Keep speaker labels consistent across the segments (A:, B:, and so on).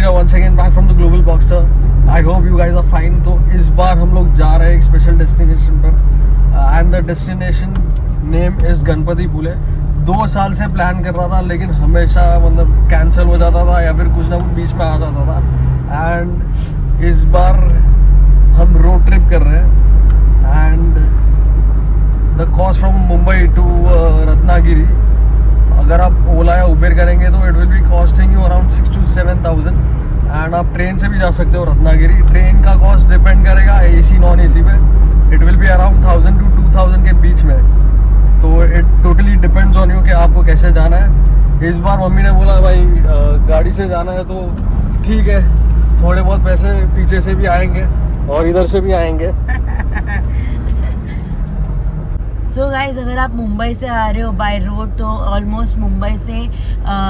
A: Shira once again back from the Global Boxster. I hope you guys are fine. तो इस बार हम लोग जा रहे हैं एक स्पेशल डेस्टिनेशन पर and the destination name is Ganpatipule. 2 साल से प्लान कर रहा था लेकिन हमेशा मतलब कैंसिल हो जाता था या फिर कुछ ना कुछ बीच में आ जाता था. एंड इस बार हम रोड ट्रिप कर रहे हैं and the cost from Mumbai to Ratnagiri, अगर आप ओला या उबेर करेंगे तो it will be costing you around 6,000 to 7,000. And आप ट्रेन से भी जा सकते हो रत्नागिरी. ट्रेन का कॉस्ट डिपेंड करेगा AC नॉन AC पे. It will be around 1,000 to 2,000 के बीच में. तो it totally depends on you कि आपको कैसे जाना है. इस बार मम्मी ने बोला भाई गाड़ी से जाना है तो ठीक है, थोड़े बहुत पैसे पीछे से भी आएंगे और इधर से भी आएंगे.
B: सो गाइज, अगर आप मुंबई से आ रहे हो बाय रोड तो ऑलमोस्ट मुंबई से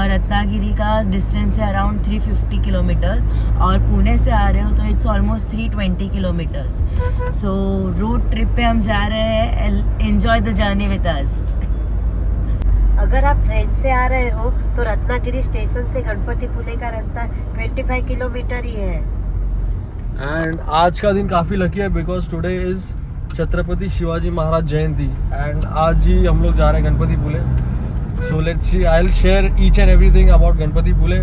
B: रत्नागिरी का डिस्टेंस है अराउंड 350 किलोमीटर्स और पुणे से आ रहे हो तो it's almost 320 kilometres. So road trip पे हम जा रहे हैं. Enjoy the journey with us.
C: अगर आप ट्रेन से आ रहे हो तो रत्नागिरी स्टेशन से गणपतिपुले का रास्ता 25 किलोमीटर ही है.
A: एंड आज का दिन काफ़ी लकी है because today is Chhatrapati Shivaji Maharaj Jayanti and आज ही हम लोग जा रहे हैं Ganpatipule. So let's see, I will share each and everything about Ganpatipule.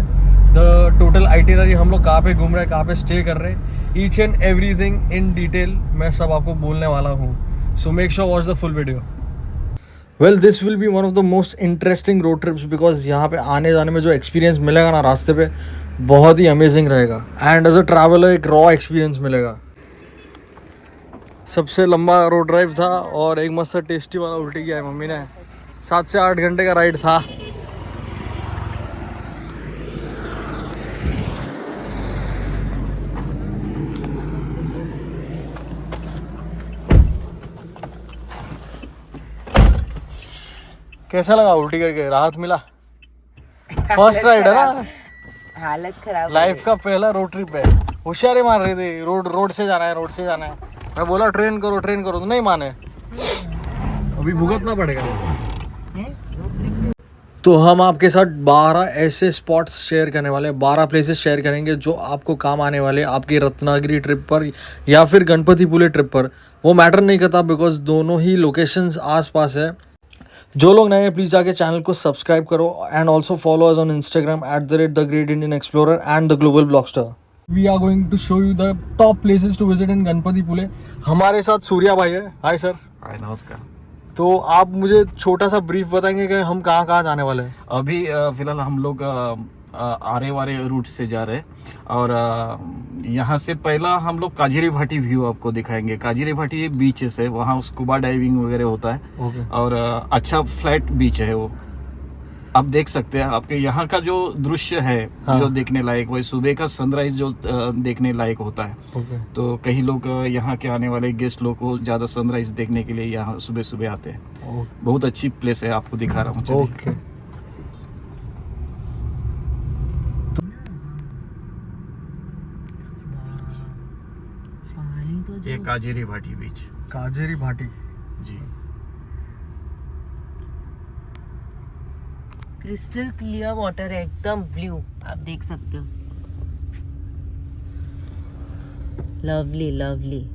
A: The total itinerary, हम लोग कहाँ पे घूम रहे हैं, कहाँ पे स्टे कर रहे हैं, each and everything in detail मैं सब आपको बोलने वाला हूँ. सो make sure watch the full video. Well, this will B one of the most interesting road trips because यहाँ पे आने जाने में जो एक्सपीरियंस मिलेगा ना रास्ते पे बहुत ही अमेजिंग रहेगा. एंड एज अ ट्रैवलर एक रॉ एक्सपीरियंस मिलेगा. सबसे लंबा रोड ड्राइव था और एक मस्त टेस्टी वाला उल्टी किया है मम्मी ने. 7 से 8 घंटे का राइड था. कैसा लगा उल्टी करके? राहत मिला? फर्स्ट राइड है ना,
B: हालत खराब.
A: लाइफ का पहला रोड ट्रिप है. होशियारी मार रही थी, रोड से जाना है, रोड से जाना है. मैं बोला ट्रेन करो तो नहीं माने. अभी भुगतना पड़ेगा. तो हम आपके साथ 12 ऐसे स्पॉट्स शेयर करने वाले हैं, 12 प्लेसेस शेयर करेंगे जो आपको काम आने वाले आपकी रत्नागिरी ट्रिप पर या फिर गणपतिपुले ट्रिप पर. वो मैटर नहीं करता बिकॉज दोनों ही लोकेशंस आसपास है. जो लोग नए हैं प्लीज़ जाके चैनल को सब्सक्राइब करो and also follow us on Instagram @theGreatIndianExplorer and the Global Blockster. We are going to show you the top places to visit in Ganpatipule. हमारे साथ सूर्या भाई है. Hi sir.
D: हाय, नमस्कार.
A: तो आप मुझे छोटा सा ब्रीफ बताएंगे कि हम कहाँ कहाँ जाने वाले हैं.
D: अभी फिलहाल हम लोग आरे वारे रूट से जा रहे हैं और यहाँ से पहला हम लोग काजिरी भाटी व्यू आपको दिखाएंगे. काजिरी भाटी बीचेस है, वहाँ स्कूबा डाइविंग वगैरह होता है. और अच्छा फ्लैट बीच है वो, आप देख सकते हैं. आपके यहाँ का जो दृश्य है जो देखने लायक, वही सुबह का सनराइज जो देखने लायक होता है. तो कई लोग यहाँ के आने वाले गेस्ट लोग को ज्यादा सनराइज देखने के लिए यहाँ सुबह सुबह आते हैं. बहुत अच्छी प्लेस है, आपको दिखा रहा हूँ.
A: ओके.
D: ये काजिरी भाटी बीच.
A: काजेरी भाटी
D: जी.
B: क्रिस्टल क्लियर वाटर है, एकदम ब्लू, आप देख सकते हो. Lovely lovely.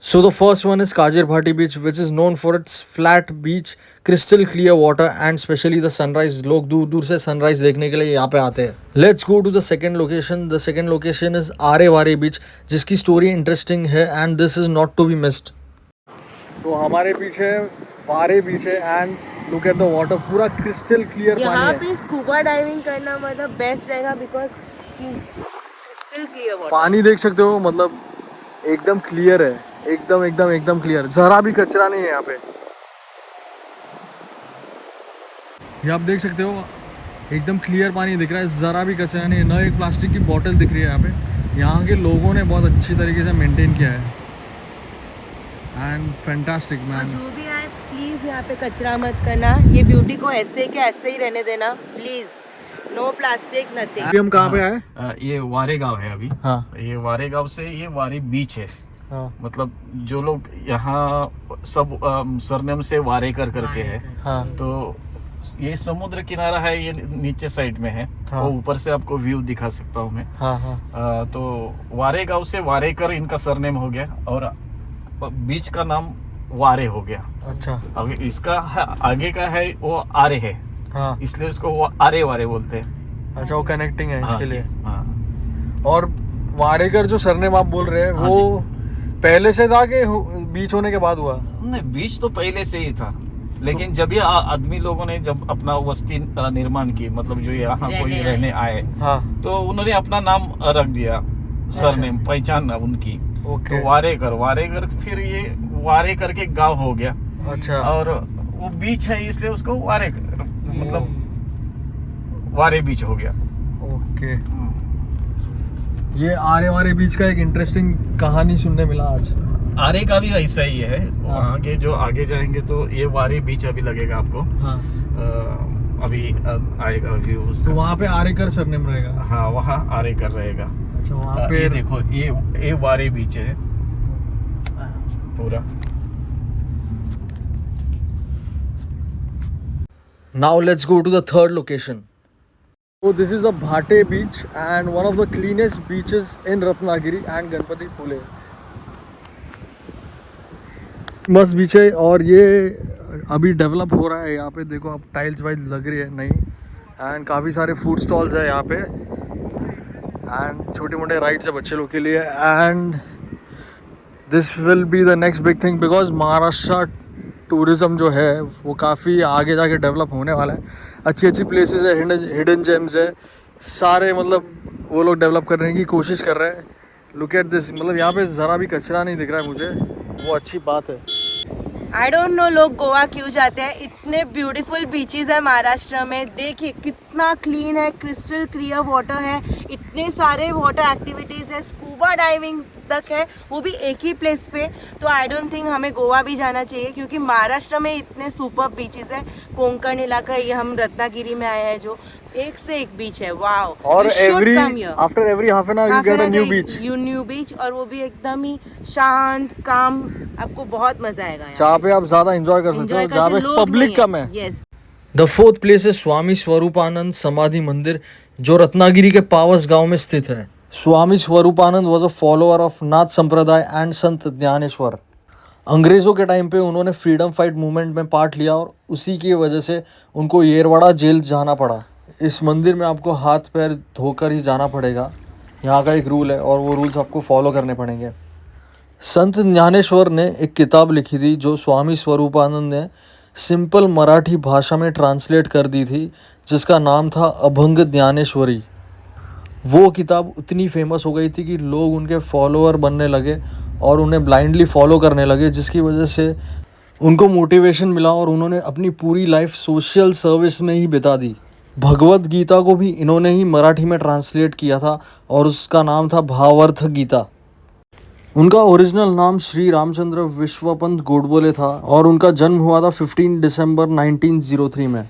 A: So the first one is Kajer Bhati beach, which is known for its flat beach, crystal clear water and especially the sunrise. लोग दूर दूर से sunrise देखने के लिए यहाँ पे आते हैं. Let's go to the second location. The second location is आरे वारे beach, जिसकी story interesting है and this is not to be missed. तो हमारे पीछे वारे बीच है and look at the water, पूरा crystal clear पानी
B: यहाँ
A: है.
B: पे स्कूबा डाइविंग करना मतलब बेस्ट रहेगा बिकॉज क्रिस्टल क्लियर वाटर.
A: पानी देख सकते हो, मतलब एकदम क्लियर है, एकदम क्लियर. जरा भी कचरा नहीं है यहाँ पे. ये आप देख सकते हो, एकदम क्लियर पानी दिख रहा है, जरा भी कचरा नहीं है. न एक प्लास्टिक की बोतल दिख रही है यहाँ पे. यहाँ के लोगों ने बहुत अच्छी तरीके से मेंटेन किया है एंड फैंटास्टिक मैन.
B: जो भी आए प्लीज यहाँ पे कचरा मत करना. ये ब्यूटी को ऐसे के ऐसे ही रहने देना प्लीज. No plastic nothing.
A: अभी हम कहाँ पे आए?
D: ये वारे गांव है अभी.
A: हाँ.
D: ये वारे गांव से ये वारे बीच है.
A: हाँ.
D: मतलब जो लोग यहाँ सब सरनेम से वारे करके है.
A: हाँ.
D: तो ये समुद्र किनारा है, ये नीचे साइड में है।
A: हाँ।
D: वो ऊपर से आपको व्यू दिखा सकता हूँ मैं।
A: हाँ हाँ।
D: तो वारे गांव से वारेकर इनका सरनेम हो गया, और बीच का नाम वारे हो गया।
A: अच्छा।
D: अब इसका आगे का है वो आरे है,
A: हाँ।
D: इसलिए उसको वो आरे वारे बोलते हैं।
A: अच्छा, वो कनेक्टिंग है
D: हाँ
A: इसके
D: जी,
A: लिए।
D: हाँ।
A: और वारेकर जो सरनेम आप बोल रहे हैं
D: हाँ
A: वो पहले से था कि बीच होने के बाद हुआ?
D: नहीं, बीच तो पहले से ही था, लेकिन जब ये आदमी लोगों ने जब अपना वस्ती निर्माण की, मतलब जो यहाँ कोई रहने आए,
A: हाँ।
D: तो उन्होंने अपना नाम रख दिया, सरनेम, पहचान उनकी।
A: ओके।
D: तो वारेकर फिर ये वारेकर के गांव हो गया।
A: अच्छा।
D: और वो बीच है इसलिए उसको वारेकर, मतलब वारे बीच हो गया।
A: ओके। ये आरे वारे बीच का एक इंटरेस्टिंग कहानी सुनने मिला आज।
D: आरे का भी ऐसा ही है, वहाँ के जो आगे जाएंगे तो ये वारे बीच अभी लगेगा आपको।
A: हाँ।
D: अभी आएगा व्यू
A: तो
D: उसका।
A: वहाँ पे आरेकर सरनेम रहेगा?
D: हाँ, वहाँ आरे कर रहेगा।
A: अच्छा, वहाँ पे
D: ये देखो, ये वारे बीच है पूरा।
A: Now let's go to the third location. So this is the Bhate beach and one of the cleanest beaches in Ratnagiri and Ganpati Pule. मस्त बीच है, और ये अभी डेवलप हो रहा है। यहाँ पे देखो आप, टाइल्स वाइल्स लग रही है नई, एंड काफ़ी सारे फूड स्टॉल्स है यहाँ पे, एंड छोटे मोटे राइड्स है बच्चे लोग के लिए। And this will be the next big thing because Maharashtra tourism जो है वो काफ़ी आगे जाके डेवलप होने वाला है। अच्छी अच्छी प्लेसेस है, हिडन जेम्स है सारे, मतलब वो लोग डेवलप करने की कोशिश कर रहे हैं। लुक एट दिस, मतलब यहाँ पे ज़रा भी कचरा नहीं दिख रहा है मुझे, वो अच्छी बात है।
B: आई डोंट नो लोग गोवा क्यों जाते हैं। इतने ब्यूटीफुल बीचेस है महाराष्ट्र में, देखिए कितना क्लीन है, क्रिस्टल क्लियर वाटर है, इतने सारे वाटर एक्टिविटीज़ है, स्कूबा डाइविंग तक है, वो भी एक ही प्लेस पे। तो आई डोंट थिंक हमें गोवा भी जाना चाहिए, क्योंकि महाराष्ट्र में इतने सुपर बीचेस है। कोंकण इलाका, ये हम रत्नागिरी में आए हैं, जो एक से एक बीच है। वाओ।
A: और after every half an hour you get a new beach,
B: और वो भी एकदम ही शांत, काम। आपको बहुत मजा आएगा यहाँ।
A: जहाँ पे आप ज्यादा एंजॉय कर सकते हो, जहाँ पे पब्लिक कम है।
B: यस।
A: द फोर्थ प्लेस है स्वामी स्वरूपानंद समाधि मंदिर, जो रत्नागिरी के पावस गांव में स्थित है। Swami Swarupanand was a follower of Nath Sampradaya and Sant Dnyaneshwar. अंग्रेज़ों के टाइम पे उन्होंने फ्रीडम फाइट मूवमेंट में पार्ट लिया, और उसी की वजह से उनको येरवाड़ा जेल जाना पड़ा। इस मंदिर में आपको हाथ पैर धोकर ही जाना पड़ेगा, यहाँ का एक रूल है, और वो रूल्स आपको फॉलो करने पड़ेंगे। संत ज्ञानेश्वर ने एक किताब लिखी थी जो स्वामी स्वरूपानंद ने सिंपल मराठी भाषा में ट्रांसलेट कर दी थी, जिसका नाम था अभंग ज्ञानेश्वरी। वो किताब उतनी फेमस हो गई थी कि लोग उनके फॉलोअर बनने लगे और उन्हें ब्लाइंडली फॉलो करने लगे, जिसकी वजह से उनको मोटिवेशन मिला और उन्होंने अपनी पूरी लाइफ सोशल सर्विस में ही बिता दी। भगवत गीता को भी इन्होंने ही मराठी में ट्रांसलेट किया था, और उसका नाम था भावार्थ गीता। उनका ओरिजिनल नाम श्री रामचंद्र विश्वपंत गोडबोले था, और उनका जन्म हुआ था 15 दिसंबर 1903 में।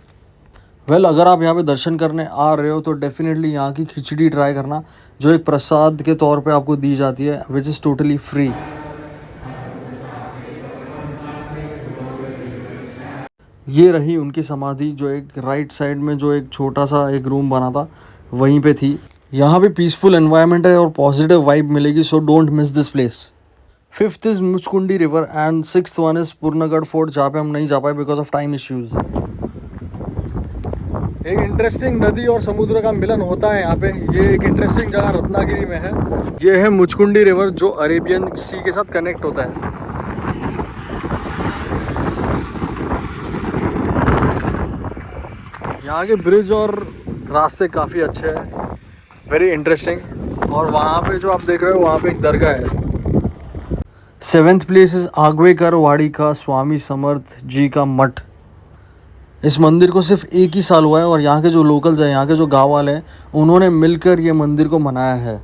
A: अगर आप यहाँ पे दर्शन करने आ रहे हो तो डेफिनेटली यहाँ की खिचड़ी ट्राई करना, जो एक प्रसाद के तौर पे आपको दी जाती है, विच इज़ टोटली फ्री। ये रही उनकी समाधि, जो एक राइट साइड में जो एक छोटा सा एक रूम बना था वहीं पे थी। यहाँ पे पीसफुल एनवायरनमेंट है और पॉजिटिव वाइब मिलेगी, so don't miss this place. 5th is Muchkundi river and 6th one is Purnagad fort, जहाँ पे हम नहीं जा पाए बिकॉज ऑफ टाइम इश्यूज़। एक इंटरेस्टिंग नदी और समुद्र का मिलन होता है यहाँ पे। ये एक इंटरेस्टिंग जगह रत्नागिरी में है। ये है मुचकुंडी रिवर, जो अरेबियन सी के साथ कनेक्ट होता है। यहाँ के ब्रिज और रास्ते काफ़ी अच्छे हैं, वेरी इंटरेस्टिंग। और वहाँ पे जो आप देख रहे हो वहाँ पे एक दरगाह है। 7th प्लेस इज़ आगवेकर वाड़ी का स्वामी समर्थ जी का मठ। इस मंदिर को सिर्फ एक ही साल हुआ है, और यहाँ के जो लोकल्स हैं, यहाँ के जो गाँव वाले हैं, उन्होंने मिलकर ये मंदिर को मनाया है।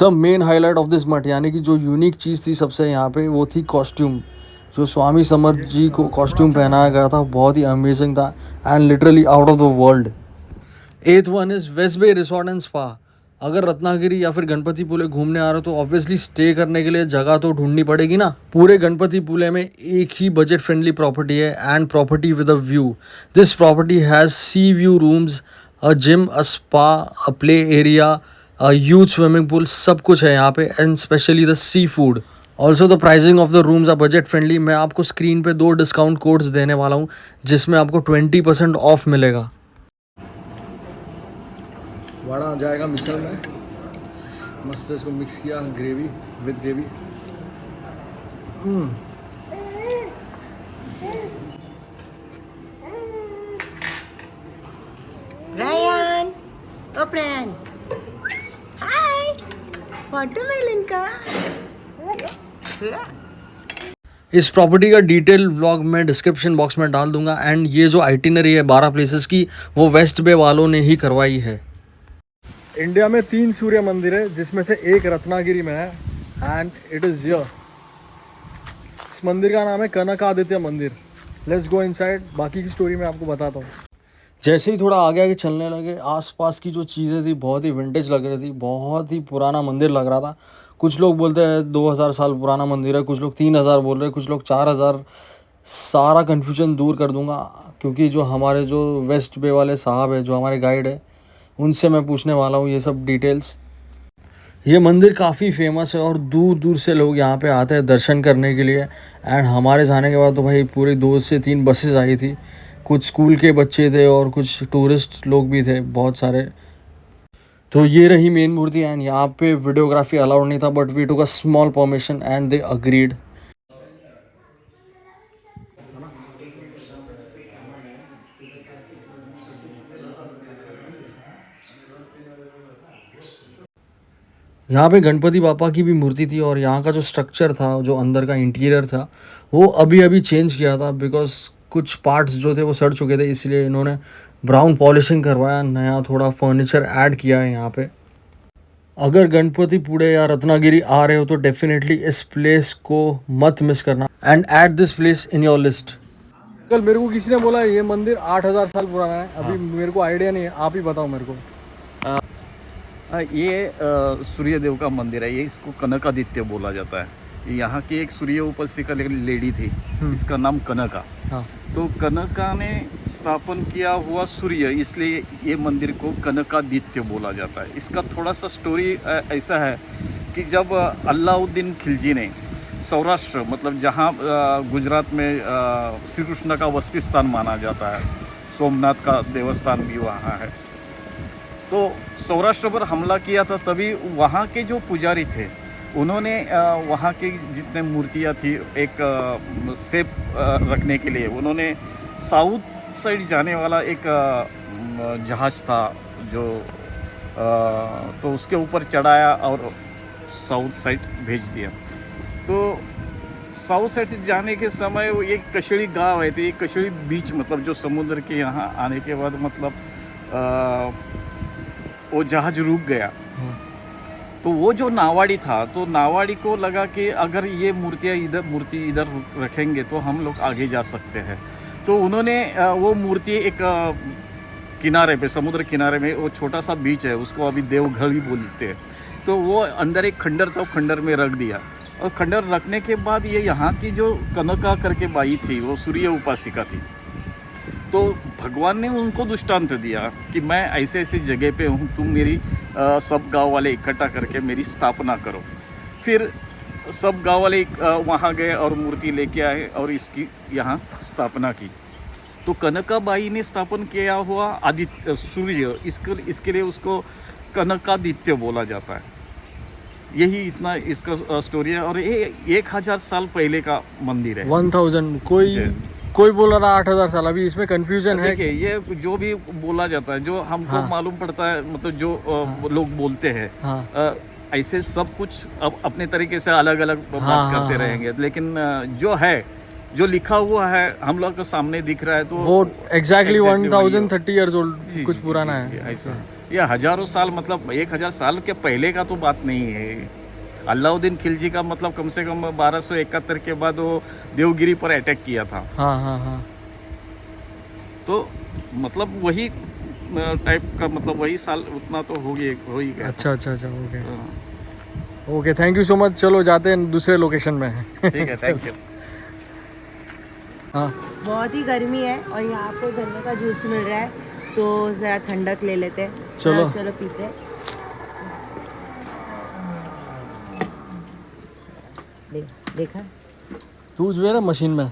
A: The main highlight of this मठ, यानी कि जो यूनिक चीज़ थी सबसे यहाँ पे, वो थी कॉस्ट्यूम। जो स्वामी समर्थ जी को कॉस्ट्यूम पहनाया गया था, बहुत ही अमेजिंग था and literally out of the world. 8th one is West Bay resort and spa. अगर रत्नागिरी या फिर गणपतिपुले घूमने आ रहे हो तो ऑब्वियसली स्टे करने के लिए जगह तो ढूंढनी पड़ेगी ना। पूरे गणपतिपुले में एक ही बजट फ्रेंडली प्रॉपर्टी है and property with a view. This property has sea view rooms, a gym, a spa, a play area, a huge swimming pool, सब कुछ है यहाँ पे and specially the sea food. Also the pricing of the rooms are budget friendly. मैं आपको screen पे 2 discount codes देने वाला हूँ जिसमें आपको 20% ऑफ मिलेगा। वड़ा जाएगा मिसल में, मस्त इसको मिक्स किया gravy with gravy.
B: Ryan, open. Hi. Watermelon का.
A: इस प्रॉपर्टी का डिटेल व्लॉग मैं डिस्क्रिप्शन बॉक्स में डाल दूंगा एंड ये जो आइटिनरी है 12 प्लेसेस की वो वेस्ट बे वालों ने ही करवाई है। इंडिया में 3 सूर्य मंदिर है जिसमें से एक रत्नागिरी में है एंड इट इज़ हियर। इस मंदिर का नाम है कनकादित्य मंदिर। लेट्स गो इनसाइड, बाकी की स्टोरी मैं आपको बताता हूँ। जैसे ही थोड़ा आगे आगे चलने लगे आसपास की जो चीज़ें थी बहुत ही विंटेज लग रही थी, बहुत ही पुराना मंदिर लग रहा था। कुछ लोग बोलते हैं 2000 साल पुराना मंदिर है, कुछ लोग 3000 बोल रहे हैं, कुछ लोग 4000। सारा कन्फ्यूजन दूर कर दूंगा क्योंकि जो हमारे जो वेस्ट बे वाले साहब है, जो हमारे गाइड है, उनसे मैं पूछने वाला हूँ ये सब डिटेल्स। ये मंदिर काफ़ी फेमस है और दूर दूर से लोग यहाँ पे आते हैं दर्शन करने के लिए एंड हमारे जाने के बाद तो भाई पूरी 2 से 3 बसेस आई थी। कुछ स्कूल के बच्चे थे और कुछ टूरिस्ट लोग भी थे बहुत सारे। तो ये रही मेन मूर्ति एंड यहाँ पे वीडियोग्राफी अलाउड नहीं था but we took a small permission and they agreed. यहाँ पे गणपति बापा की भी मूर्ति थी और यहाँ का जो स्ट्रक्चर था, जो अंदर का इंटीरियर था, वो अभी अभी चेंज किया था बिकॉज कुछ पार्ट्स जो थे वो सड़ चुके थे, इसलिए इन्होंने ब्राउन पॉलिशिंग करवाया, नया थोड़ा फर्नीचर ऐड किया है यहाँ पे। अगर गणपतिपुले या रत्नागिरी आ रहे हो तो डेफिनेटली इस प्लेस को मत मिस करना and add this place in your list. कल मेरे को किसी ने बोला ये मंदिर 8000 साल पुराना है, अभी मेरे को आइडिया नहीं है, आप ही बताओ मेरे को।
D: ये सूर्यदेव का मंदिर है, ये इसको कनकादित्य बोला जाता है। यहाँ की एक सूर्य उपासिका लेडी थी, इसका नाम कनका।
A: हाँ।
D: तो कनका ने स्थापन किया हुआ सूर्य, इसलिए ये मंदिर को कनकादित्य बोला जाता है। इसका थोड़ा सा स्टोरी ऐसा है कि जब अलाउद्दीन खिलजी ने सौराष्ट्र, मतलब जहाँ गुजरात में श्री कृष्ण का वसती स्थान माना जाता है, सोमनाथ का देवस्थान भी वहाँ है, तो सौराष्ट्र पर हमला किया था। तभी वहाँ के जो पुजारी थे उन्होंने वहाँ की जितने मूर्तियाँ थी एक सेफ रखने के लिए उन्होंने साउथ साइड जाने वाला एक जहाज़ था जो तो उसके ऊपर चढ़ाया और साउथ साइड भेज दिया। तो साउथ साइड से जाने के समय वो एक कशड़ी गांव है, तो एक कशड़ी बीच, मतलब जो समुद्र के यहाँ आने के बाद मतलब वो जहाज रुक गया। तो वो जो नावाड़ी था, तो नावाड़ी को लगा कि अगर ये मूर्ति इधर रखेंगे तो हम लोग आगे जा सकते हैं। तो उन्होंने वो मूर्ति एक किनारे पे, समुद्र किनारे में वो छोटा सा बीच है, उसको अभी देवघर ही बोलते हैं, तो वो अंदर एक खंडर था, खंडर में रख दिया। और खंडर रखने के बाद ये यहाँ की जो कनका करके बाई थी, वो सूर्य उपासिका थी, तो भगवान ने उनको दृष्टांत दिया कि मैं ऐसे ऐसी जगह पे हूँ, तुम मेरी सब गांव वाले इकट्ठा करके मेरी स्थापना करो। फिर सब गांव वाले वहाँ गए और मूर्ति लेके आए और इसकी यहाँ स्थापना की। तो कनकाबाई ने स्थापन किया हुआ आदित्य सूर्य, इसके लिए उसको कनकादित्य बोला जाता है। यही इतना इसका स्टोरी है और ये 1000 साल पहले का मंदिर है।
A: 1000 कोई बोल रहा था 8000 साल, अभी इसमें कंफ्यूजन है।
D: देखिए ये जो भी बोला जाता है, जो हमको मालूम पड़ता है, मतलब जो लोग बोलते हैं, ऐसे सब कुछ अब अपने तरीके से अलग अलग बात करते रहेंगे, लेकिन जो है, जो लिखा हुआ है हम लोग के सामने दिख रहा है, तो वो
A: एग्जैक्टली 1030 इयर्स ओल्ड कुछ पुराना है।
D: ऐसा ये हजारों साल, मतलब 1000 साल के पहले का तो बात नहीं है। अलाउद्दीन खिलजी का मतलब कम से कम 1271 के बाद वो देवगिरी पर अटैक किया था।
A: हाँ।
D: तो मतलब वही टाइप का, मतलब वही साल उतना तो हो ही गया।
A: अच्छा अच्छा अच्छा, ओके
D: हाँ,
A: okay, thank you so much. चलो जाते हैं दूसरे लोकेशन में।
D: ठीक है, थैंक यू।
A: हाँ
B: बहुत ही गर्मी है और यहाँ पे गन्ने का जूस मिल रहा है, तो ज़रा ठंडक ले लेते हैं।
A: चलो।
B: चलो पीते हैं। देखा
A: तू जो है ना मशीन में।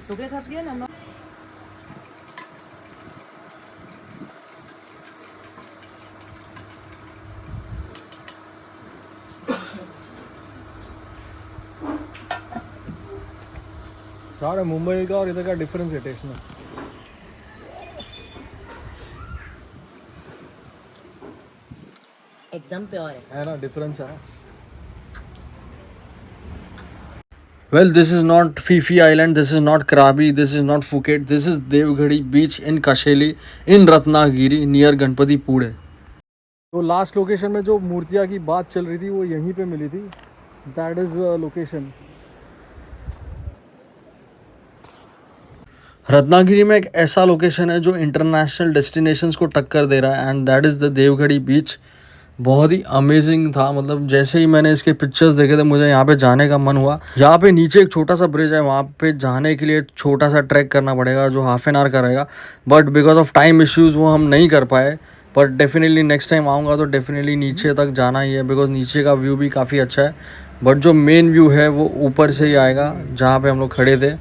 B: टुकड़े खा लियो नमक।
A: सारे मुंबई का और इधर का डिफरेंस है टेस्ट में।
B: एकदम प्योर है
A: ना, डिफरेंस है। Well, this is not Fifi Island, this is not Krabi, this is not Phuket, this is Devgadi beach in Kasheli in Ratnagiri near Ganpati Pune. तो लास्ट लोकेशन में जो मूर्तियाँ की बात चल रही थी वो यहीं पे मिली थी। That is location. रत्नागिरी में एक ऐसा लोकेशन है जो इंटरनेशनल डेस्टिनेशंस को टक्कर दे रहा है and that is the Devgarhi बीच। बहुत ही अमेजिंग था, मतलब जैसे ही मैंने इसके पिक्चर्स देखे थे मुझे यहाँ पे जाने का मन हुआ। यहाँ पे नीचे एक छोटा सा ब्रिज है, वहाँ पे जाने के लिए छोटा सा ट्रैक करना पड़ेगा जो हाफ एन आवर का रहेगा, but because of time issues वो हम नहीं कर पाए। बट डेफिनेटली नेक्स्ट टाइम आऊँगा तो डेफिनेटली नीचे तक जाना ही है, बिकॉज नीचे का व्यू भी काफ़ी अच्छा है, बट जो मेन व्यू है वो ऊपर से ही आएगा जहाँ पे हम लोग खड़े थे।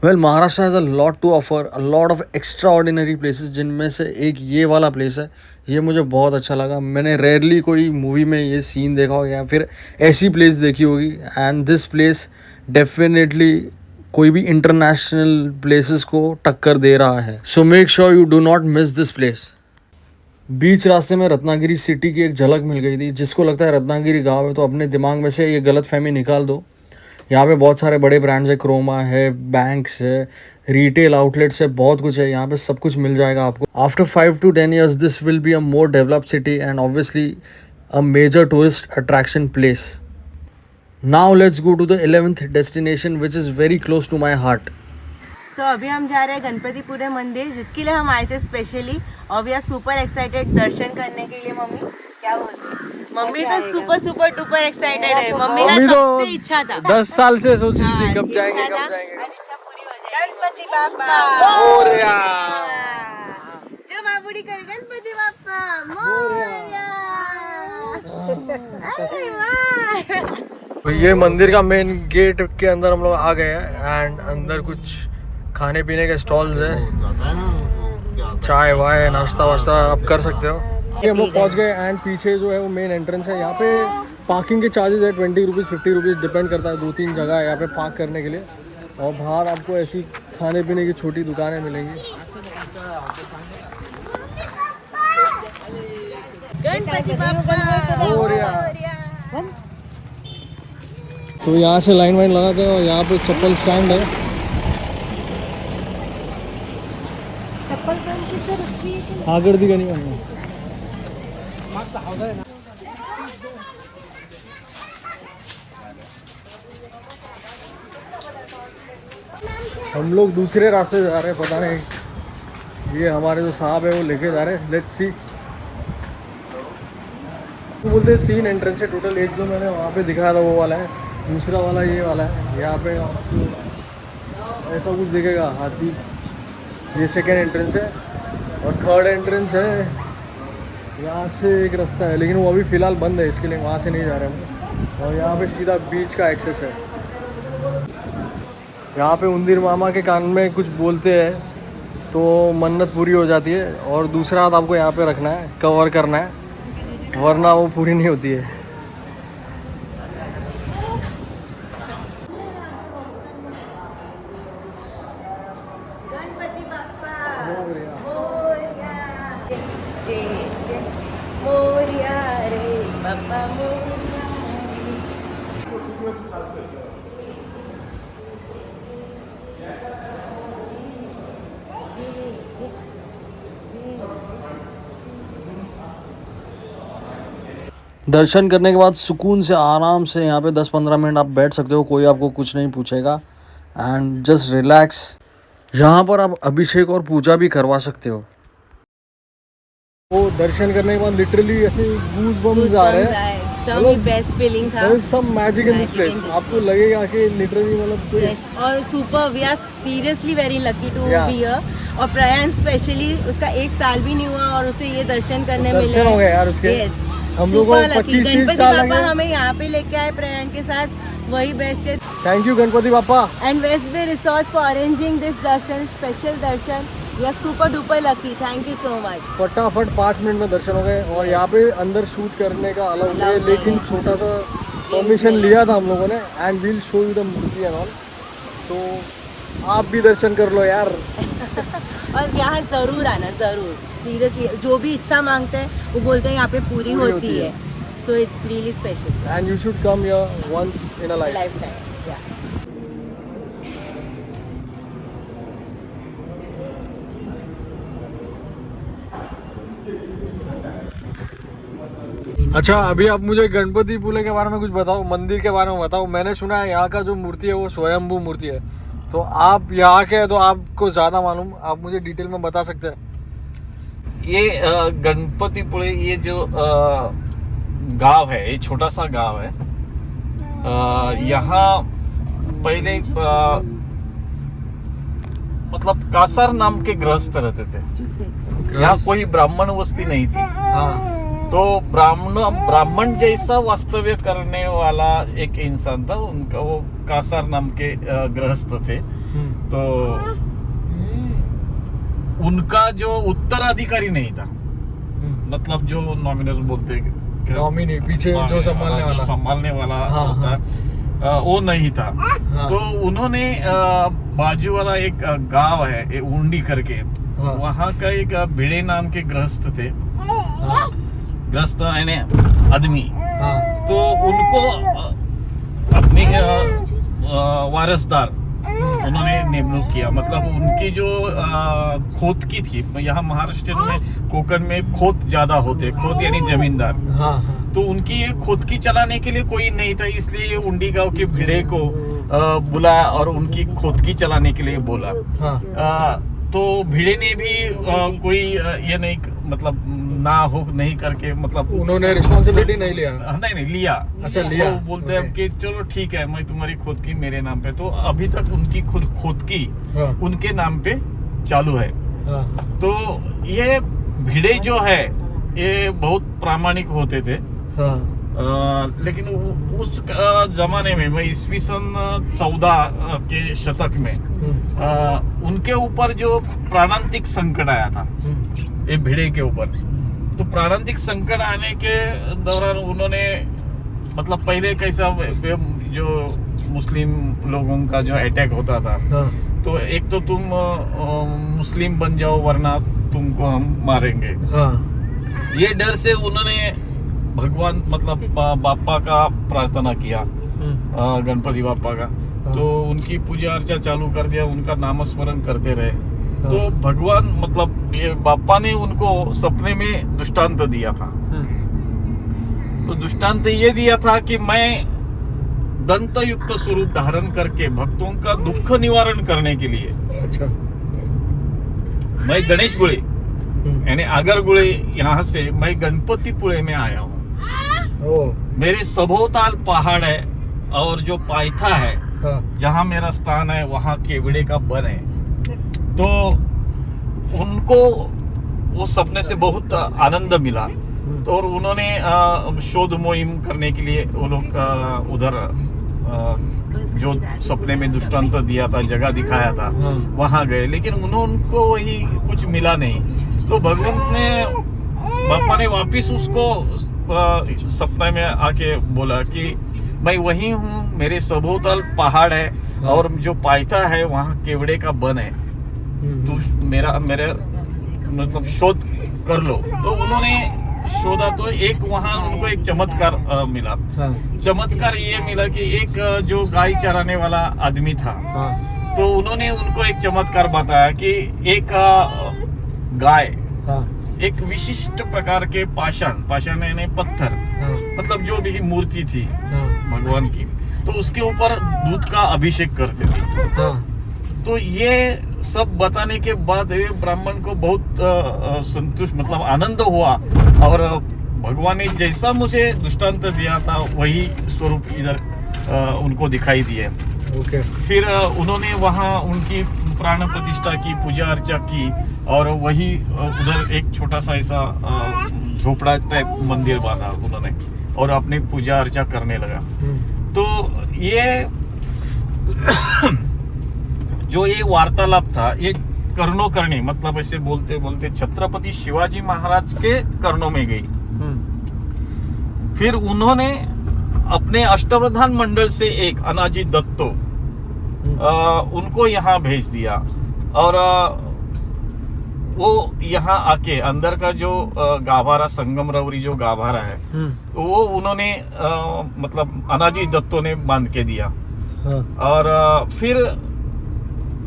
A: Well, Maharashtra has a lot to offer, a lot of extraordinary places, जिनमें से एक ये वाला प्लेस है। ये मुझे बहुत अच्छा लगा। मैंने रेयरली कोई मूवी में ये सीन देखा होगा या फिर ऐसी प्लेस देखी होगी, एंड दिस प्लेस डेफिनेटली कोई भी इंटरनेशनल प्लेसेस को टक्कर दे रहा है। So make sure you do not miss this place. बीच रास्ते में रत्नागिरी सिटी की एक झलक मिल गई थी। जिसको लगता है रत्नागिरी गाँव है तो अपने दिमाग में से ये गलत फहमी निकाल दो। यहाँ पे बहुत सारे बड़े ब्रांड्स है, क्रोमा है, बैंक्स है, रिटेल आउटलेट्स है, बहुत कुछ है। यहाँ पे सब कुछ मिल जाएगा आपको। After 5 to 10 years this will be a more developed city and obviously a major tourist attraction place. Now let's go to the 11th destination which is very close to my heart.
B: So अभी हम जा रहे हैं गणपतिपुरे मंदिर, जिसके लिए हम आए थे स्पेशली, और वी आर सुपर एक्साइटेड दर्शन करने के लिए। मम्मी क्या बोलती है? मम्मी तो सुपर डुपर एक्साइटेड है। मम्मी का कब से इच्छा था,
A: 10 साल से सोच रही थी कब
B: ये
A: जाएंगे
B: इच्छा था,
A: कब जाएंगे।
B: और इच्छा पूरी हो जाएगी।
C: गणपति बाप्पा
A: मोरया।
B: जो बाबूड़ी करे गणपति बाप्पा मोरया। अरे वाह।
A: तो ये मंदिर का मेन गेट के अंदर हम लोग आ गए हैं एंड अंदर कुछ खाने पीने के स्टॉल्स है, चाय वाय नाश्ता वाश्ता आप कर सकते हो। हम लोग पहुँच गए एंड पीछे जो है वो मेन एंट्रेंस है। यहाँ पे पार्किंग के चार्जेस है 20 रुपीज़ 50 रुपीज़, डिपेंड करता है। 2-3 जगह है यहाँ पे पार्क करने के लिए, और बाहर आपको ऐसी खाने पीने की छोटी दुकानें मिलेंगी।
B: गणपति बाप्पा
A: मोरया। तो यहाँ से लाइन वाइन लगाते हैं और यहाँ पे चप्पल स्टैंड है।
C: चप्पल पहन के चल रखी है।
A: हाँ गर्दी का नहीं है। हम लोग दूसरे रास्ते जा रहे हैं, पता नहीं ये हमारे जो साहब है वो लेके जा रहे हैं। Let's see. तो बोलते 3 एंट्रेंस है टोटल। एक जो मैंने वहाँ पे दिखाया था वो वाला है, दूसरा वाला ये वाला है। यहाँ पे आपको ऐसा कुछ दिखेगा हाथी, ये सेकेंड एंट्रेंस है, और थर्ड एंट्रेंस है यहाँ से एक रास्ता है, लेकिन वो अभी फ़िलहाल बंद है, इसके लिए वहाँ से नहीं जा रहे हम। और यहाँ पे सीधा बीच का एक्सेस है। यहाँ पे उंदीर मामा के कान में कुछ बोलते हैं तो मन्नत पूरी हो जाती है, और दूसरा हाथ आपको यहाँ पे रखना है, कवर करना है, वरना वो पूरी नहीं होती है।
B: गणपति बाप्पा मोरया। जय जय मोरया रे बाप्पा मोरया।
A: दर्शन करने के बाद सुकून से आराम से यहाँ पे 10-15 मिनट आप बैठ सकते हो, कोई आपको कुछ नहीं पूछेगा। And just relax. यहाँ पर आप अभिषेक और पूजा भी करवा सकते हो। वो दर्शन करने के बाद लिटरली ऐसे गूज बम्स आ रहे हैं।
B: एकदम ही बेस्ट फीलिंग था।
A: There is some magic in this place. आपको लगेगा कि लिटरली मतलब कोई
B: Yes, और super we are seriously very lucky to
A: Yeah.
B: Be here. और प्रयान स्पेशली उसका 1 साल भी नहीं हुआ और उसे ये दर्शन करने मिले।
A: दर्शन हो गए यार उसके।
B: Yes,
A: हम लोगों को
B: super lucky।
A: 25-30
B: गणपति
A: साल
B: बाबा
A: लगे।
B: हमें यहाँ पे लेके आए प्रयान के साथ, वही बेस्ट है।
A: Thank you Ganpati Bappa.
B: And West Bay resort for arranging this darshan, special darshan. We are super duper lucky, thank you so much.
A: फटाफट 5 मिनट में दर्शन हो गए। और यहाँ पे अंदर शूट करने का अलाउ नहीं है, लेकिन छोटा सा परमिशन लिया था हम लोगों ने। And we'll show you the murti and all, तो आप भी दर्शन कर लो यार।
B: और यहाँ ज़रूर आना, ज़रूर सीरियसली। जो भी इच्छा मांगते हैं वो बोलते हैं यहाँ पे पूरी होती है। So it's really special
A: and you should come here once in a life.
B: Lifetime.
A: अच्छा, अभी आप मुझे गणपति पुले के बारे में कुछ बताओ, मंदिर के बारे में बताओ। मैंने सुना है यहाँ का जो मूर्ति है वो स्वयंभू मूर्ति है, तो आप यहाँ के हैं तो आपको ज़्यादा मालूम, आप मुझे डिटेल में बता सकते हैं?
D: ये गणपति पुले, ये जो गांव है, ये छोटा सा गांव है। यहाँ पहले मतलब कासर नाम के गृहस्थ रहते थे। यहाँ कोई ब्राह्मण बस्ती नहीं थी।
A: हाँ।
D: तो ब्राह्मण जैसा वास्तव्य करने वाला एक इंसान था, उनका वो कासर नाम के गृहस्थ थे। तो उनका जो उत्तराधिकारी नहीं था, मतलब जो नॉमिनल बोलते हैं,
A: नॉमिनी पीछे जो
D: संभालने वाला होता है, वो नहीं था। तो उन्होंने बाजू वाला एक गांव है उंडी करके, वहाँ का एक भिड़े नाम के गृहस्थ थे, ग्रस्त यानी आदमी। तो उनको अपनी वारसदार उन्होंने नियुक्त किया। मतलब उनकी जो खोदकी थी, यहाँ महाराष्ट्र में कोकण में खोत ज्यादा होते, खोत यानी जमींदार। तो उनकी ये खोदकी चलाने के लिए कोई नहीं था, इसलिए ये उंडी गांव के भिड़े को बुलाया और उनकी खोदकी चलाने के लिए बोला। तो भिड़े ने भी कोई ये नहीं, मतलब ना हो नहीं करके, मतलब
A: उन्होंने रिस्पॉन्सिबिलिटी नहीं लिया।
D: नहीं लिया।
A: अच्छा, लिया।
D: तो बोलते हैं कि चलो ठीक है, मैं तुम्हारी खोदकी मेरे नाम पे। तो अभी तक उनकी खोदकी उनके नाम पे चालू है। तो ये भिड़े जो है ये बहुत प्रामाणिक होते थे। लेकिन उस जमाने में, मैं ईस्वी सन 14 के शतक में उनके ऊपर जो प्राणांतिक संकट आया था, ये भिड़े के ऊपर। तो प्राणांतिक संकट आने के दौरान उन्होंने, मतलब पहले कैसा जो मुस्लिम लोगों का जो अटैक होता था, तो एक तो तुम मुस्लिम बन जाओ वरना तुमको हम मारेंगे। ये डर से उन्होंने भगवान, मतलब बापा का प्रार्थना किया, गणपति बापा का। तो उनकी पूजा अर्चा चालू कर दिया, उनका नामस्मरण करते रहे। तो भगवान, मतलब ये बापा ने उनको सपने में दृष्टांत दिया था। तो दृष्टांत ये दिया था कि मैं दंत युक्त स्वरूप धारण करके भक्तों का दुख निवारण करने के लिए,
A: अच्छा,
D: मैं गणेश गुळे यानी आगर गुळे यहाँ से मैं गणपति पुळे में आया हूँ। मेरे सबोताल पहाड़ है और जो पायथा है, जहाँ मेरा स्थान है, वहाँ केवड़े का वन है। तो उनको वो सपने से बहुत आनंद मिला। तो और उन्होंने शोध मुहिम करने के लिए वो लोग उधर जो सपने में दृष्टांत दिया था, जगह दिखाया था, वहां गए। लेकिन उनको वही कुछ मिला नहीं। तो भगवंत ने, बापा ने वापिस उसको सपने में आके बोला कि मैं वही हूँ, मेरे सबोतल पहाड़ है और जो पायथा है वहाँ केवड़े का वन है, तू मेरे मतलब शोध कर लो। तो उन्होंने शोधा। तो एक वहाँ उनको एक चमत्कार मिला। चमत्कार ये मिला कि एक जो गाय चराने वाला आदमी था, तो उन्होंने उनको एक चमत्कार बताया कि एक गाय एक विशिष्ट प्रकार के पाषाण यानी पत्थर, मतलब जो भी मूर्ति थी भगवान की, तो उसके ऊपर दूध का अभिषेक करते थे।
A: हाँ
D: तो ये सब बताने के बाद ये ब्राह्मण को बहुत संतुष्ट मतलब आनंद हुआ, और भगवान ने जैसा मुझे दृष्टांत दिया था वही स्वरूप इधर उनको दिखाई दिए।
A: ओके
D: फिर उन्होंने वहाँ उनकी प्राण प्रतिष्ठा की, पूजा अर्चा की, और वही उधर एक छोटा सा ऐसा झोपड़ा टाइप मंदिर बांधा उन्होंने, और अपने पूजा अर्चा करने लगा। तो ये जो ये वार्तालाप था ये कर्णों करनी मतलब ऐसे बोलते बोलते छत्रपति शिवाजी महाराज के कर्णों में गई। फिर उन्होंने अपने अष्टप्रधान मंडल से एक अनाजी दत्तो उनको यहाँ भेज दिया, और वो यहाँ आके अंदर का जो गाभारा संगम रवरी जो गाभारा है वो उन्होंने मतलब अनाजी दत्तो ने बांध के दिया। और फिर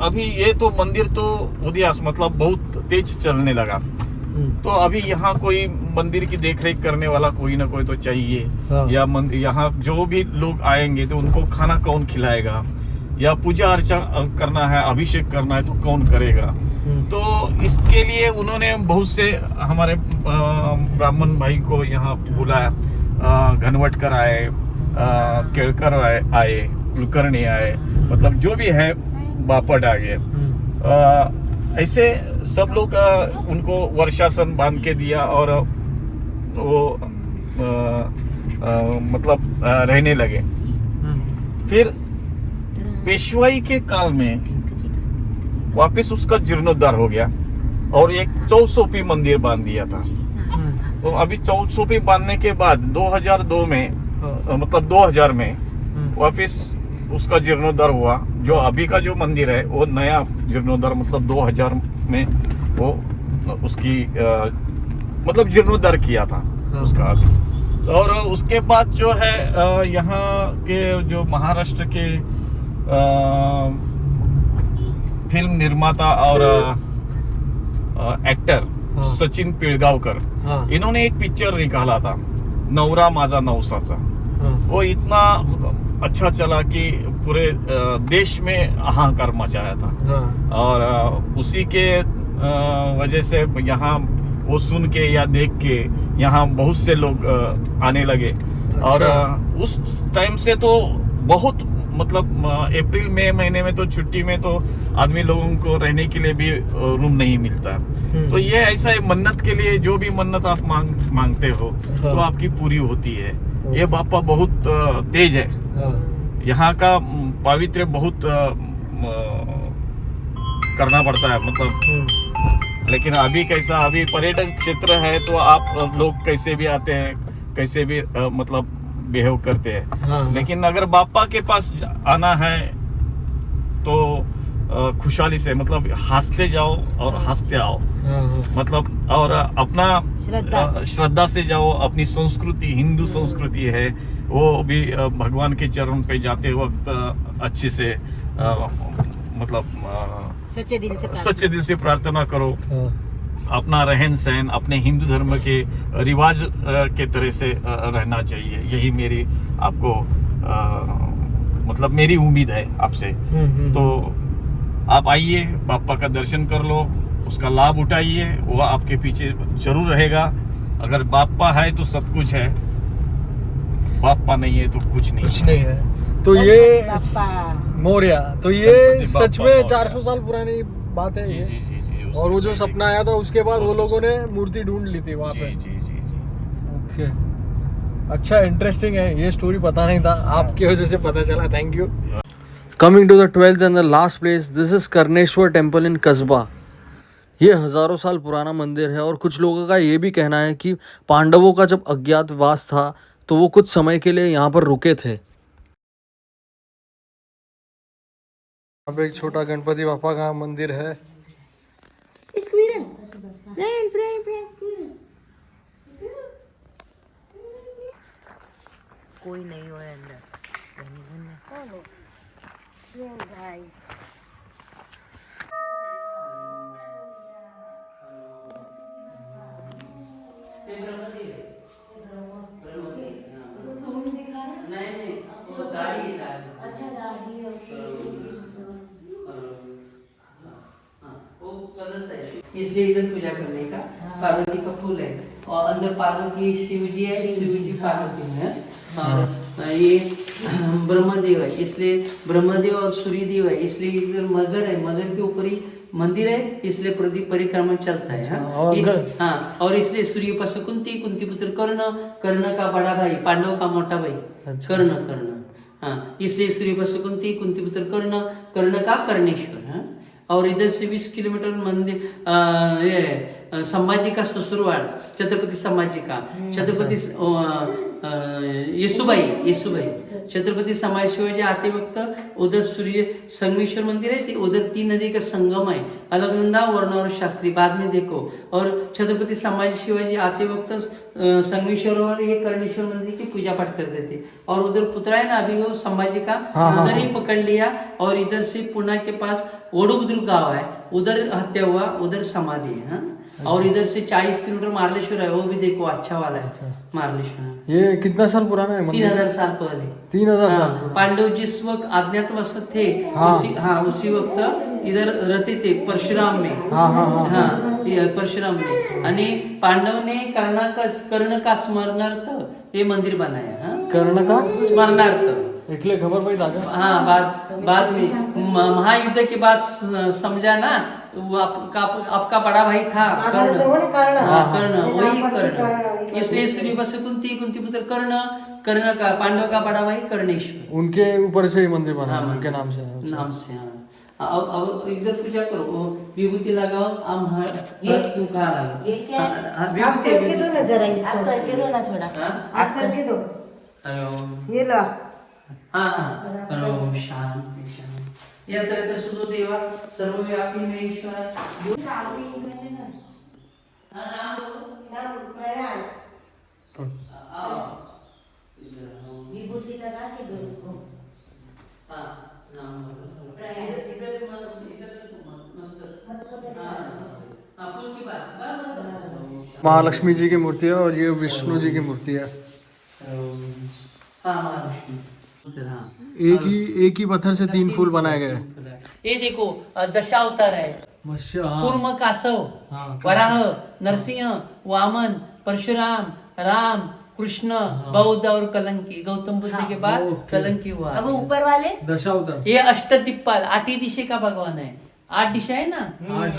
D: अभी ये तो मंदिर तो उदयास मतलब बहुत तेज चलने लगा। तो अभी यहाँ कोई मंदिर की देखरेख करने वाला कोई ना कोई तो चाहिए। या यहाँ जो भी लोग आएंगे तो उनको खाना कौन खिलाएगा, या पूजा अर्चा करना है, अभिषेक करना है तो कौन करेगा। तो इसके लिए उन्होंने बहुत से हमारे ब्राह्मण भाई को यहाँ बुलाया। घनवटकर आए, केळकर आए, कुलकर्णी आए, मतलब जो भी है बापट आ गए। ऐसे सब लोग उनको वर्षासन बांध के दिया, और वो मतलब रहने लगे। फिर पेशवाई के काल में वापस उसका जीर्णोद्धार हो गया, और एक चौसोपी मंदिर बांध दिया था। तो अभी चौसोपी बांधने के बाद 2002 में मतलब 2000 में वापस उसका जीर्णोद्धार हुआ। जो अभी का जो मंदिर है वो नया जीर्णोद्धार मतलब 2000 में वो उसकी मतलब जीर्णोद्धार किया था उसका अभी। और उसके बाद जो है यहाँ के जो महाराष्ट्र के फिल्म निर्माता और एक्टर सचिन पिळगावकर, इन्होंने एक पिक्चर निकाला था नवरा माझा नवसाचा। वो इतना अच्छा चला कि पूरे देश में हाहाकार मचाया था। और उसी के वजह से यहाँ वो सुन के या देख के यहाँ बहुत से लोग आने लगे। और उस टाइम से तो बहुत मतलब अप्रैल मई महीने में तो छुट्टी में तो आदमी लोगों को रहने के लिए भी रूम नहीं मिलता है। तो ये ऐसा है, मन्नत के लिए जो भी मन्नत आप मांगते हो तो आपकी पूरी होती है। ये बापा बहुत तेज है, यहाँ का पावित्र्य बहुत करना पड़ता है मतलब। लेकिन अभी कैसा, अभी पर्यटन क्षेत्र है तो आप लोग कैसे भी आते हैं, कैसे भी मतलब बिहेव करते हैं। लेकिन अगर बापा के पास आना है तो खुशहाली से मतलब हंसते जाओ और हंसते आओ मतलब। और अपना श्रद्धा से जाओ, अपनी संस्कृति हिंदू संस्कृति है वो भी भगवान के चरण पे जाते वक्त अच्छे से मतलब सच्चे दिल से प्रार्थना करो। अपना रहन सहन अपने हिंदू धर्म के रिवाज के तरह से रहना चाहिए। यही मेरी आपको मतलब मेरी उम्मीद है आपसे। तो आप आइए, बापा का दर्शन कर लो, उसका लाभ उठाइए, वो आपके पीछे जरूर रहेगा। अगर बापा है तो सब कुछ है, बापा नहीं है तो कुछ नहीं
A: है। तो ये मोरिया, तो ये सच में 400 साल पुरानी बात है ये।
D: जी।
A: और वो जो सपना आया था उसके बाद वो लोगों ने मूर्ति ढूंढ ली थी वहाँ पे।
D: जी।
A: ओके, अच्छा, इंटरेस्टिंग है, ये स्टोरी पता नहीं था, आपकी वजह से पता चला। Thank you. Coming to the 12th and the last place, this is Karneshwar temple in Kasba. ये हजारों साल पुराना मंदिर है और कुछ लोगों का ये भी कहना है कि पांडवों का जब अज्ञातवास था तो वो कुछ समय के लिए यहाँ पर रुके थे। यहाँ पे एक छोटा गणपति बापा का मंदिर है।
B: कोई नहीं हो अंदर।
E: नहीं वो गाड़ी था। कलश है, इसलिए इधर पूजा करने का। पार्वती का फूल है और अंदर पार्वती शिव जी है, शिव जी पार्वती है। और ये ब्रह्मदेव है, इसलिए ब्रह्मदेव और सूर्यदेव है, इसलिए इधर मगर है, मगर के ऊपर ही मंदिर है, इसलिए परिक्रमा चलता है। हाँ, और इसलिए सूर्य पर कुंती, कुंती पुत्र कर्ण, कर्ण का बड़ा भाई, पांडव का मोटा भाई कर्ण। हाँ, इसलिए सूर्य पर कुंती, कुंती पुत्र कर्ण, कर्ण का कर्णेश्वर। हाँ, और इधर से 20 किलोमीटर मंदिर ये संभाजी का ससुरवाड़, छत्रपति संभाजी का, छत्रपति येसुबाई छत्रपति संभाजी शिवाजी आते वक्त उधर सूर्य संगमेश्वर मंदिर है, उधर 3 नदी का संगम है, अलकनंदा, वर्ण और शास्त्री, बाद में देखो। और छत्रपति संभाजी शिवाजी आते वक्त संगमेश्वर और ये कर्णेश्वर मंदिर की पूजा पाठ करते थे। और उधर पुतला है ना अभी वो संभाजी का, उधर ही पकड़ लिया। और इधर से पुणे के पास ओडुबुद्रुक गांव है, उधर हत्या हुआ, उधर समाधि है। हाँ? और इधर से 40 किलोमीटर मार्लेश्वर है, वो भी देखो अच्छा वाला है। मार्लेश्वर
A: ये कितना साल पुराना है?
E: 3000 साल पहले।
A: 3000 साल।
E: पांडव जिस वक्त अज्ञातवास थे, उसी वक्त इधर रहते थे परशुराम में। परशुराम में आणि पांडव ने कर्ण का स्मरणार्थ ये मंदिर बनाया।
A: कर्ण का
E: स्मरणार्थ
A: एकले खबर भाई दादा।
E: हाँ, बाद में महायुद्ध के बाद समझा ना, वो आपका बड़ा भाई था कर्ण, वही कर्ण। इसलिए सूर्य पर कुंती, कुंती पुत्र कर्ण का, पांडव का बड़ा भाई कर्णेश्वर,
A: उनके ऊपर से ही मंदिर बना, उनके नाम से।
E: हाँ, अब इधर पूजा करो, विभूति लगाओ, आम क्यों कहा लगाओ,
B: ये क्या है?
C: आप करके दो ना जरा इसको,
B: आप करके दो ना थोड़ा।
C: आप करके दो। ये लो।
E: हाँ, ओम शांति शांति। यत्र सुतो देवा सर्वव्यापी महेश्वर। नाम
C: प्रयाण।
B: विभूति लगा के दो इसको।
E: हाँ, नाम इधर मस्त। हाँ, फूल की बात।
A: महालक्ष्मी जी की मूर्ति है और ये विष्णु जी की मूर्ति है।
E: हाँ, महालक्ष्मी।
A: एक ही पत्थर से 3 फूल बनाए गए।
E: ये देखो दशावतार है, कूर्म, कासव, वराह, नरसिंह, वामन, परशुराम, राम, कृष्ण, बौद्ध और कलंकी। गौतम बुद्ध के बाद कलंकी हुआ।
B: अब ऊपर वाले
A: दशावतार,
E: ये अष्टदिक्पाल, 8 दिशा का भगवान है। 8 दिशा है ना,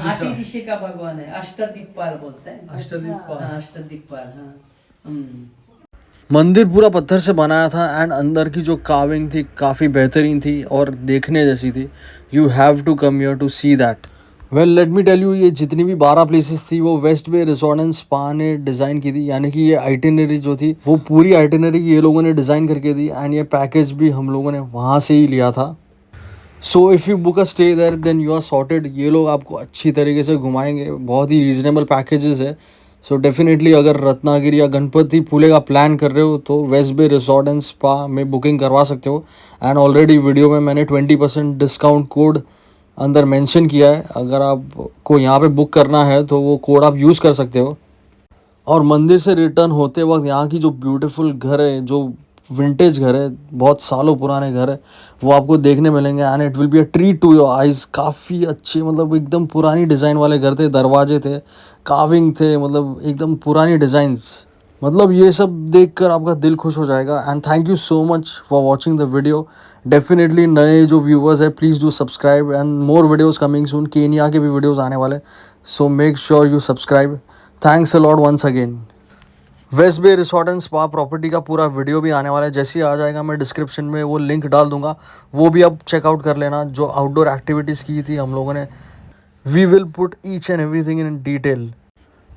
E: 8 दिशा का भगवान है, अष्टदिक्पाल बोलते हैं। अष्टदिक्पाल। हाँ।
A: मंदिर पूरा पत्थर से बनाया था एंड अंदर की जो कार्विंग थी काफ़ी बेहतरीन थी और देखने जैसी थी। You have to come here to see that. Well let me tell you, ये जितनी भी 12 प्लेसेस थी वो West Bay resort and spa ने डिज़ाइन की थी, यानी कि ये आइटिनरी जो थी वो पूरी आइटिनरी ये लोगों ने डिज़ाइन करके दी एंड ये पैकेज भी हम लोगों ने वहाँ से ही लिया था। So if you book a stay there then you are sorted. ये लोग आपको अच्छी तरीके से घुमाएंगे, बहुत ही रीजनेबल पैकेजेस है। सो डेफिनेटली अगर रत्नागिरी या गणपति पुले का प्लान कर रहे हो तो West Bay resort and spa में बुकिंग करवा सकते हो। एंड ऑलरेडी वीडियो में मैंने 20% डिस्काउंट कोड अंदर मेंशन किया है, अगर आपको यहाँ पे बुक करना है तो वो कोड आप यूज़ कर सकते हो। और मंदिर से रिटर्न होते वक्त यहाँ की जो ब्यूटीफुल घर है, जो विंटेज घर है, बहुत सालों पुराने घर है, वो आपको देखने मिलेंगे and it will be a treat to your eyes. काफ़ी अच्छे, मतलब एकदम पुरानी डिज़ाइन वाले घर थे, दरवाजे थे, कार्विंग थे, मतलब एकदम पुरानी डिज़ाइंस। मतलब ये सब देखकर आपका दिल खुश हो जाएगा। And thank you so much for watching the video. Definitely नए जो व्यूवर्स है please do subscribe and more videos coming soon. Kenya के भी वीडियोज़ आने वाले, so make sure you subscribe. Thanks a lot once again. West Bay resort and spa property का पूरा video भी आने वाला है, जैसे ही आ जाएगा मैं डिस्क्रिप्शन में वो लिंक डाल दूंगा, वो भी आप चेकआउट कर लेना। जो आउटडोर एक्टिविटीज़ की थी हम लोगों ने, we will put each and everything in detail.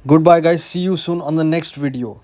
A: Goodbye guys, see you soon on the next video.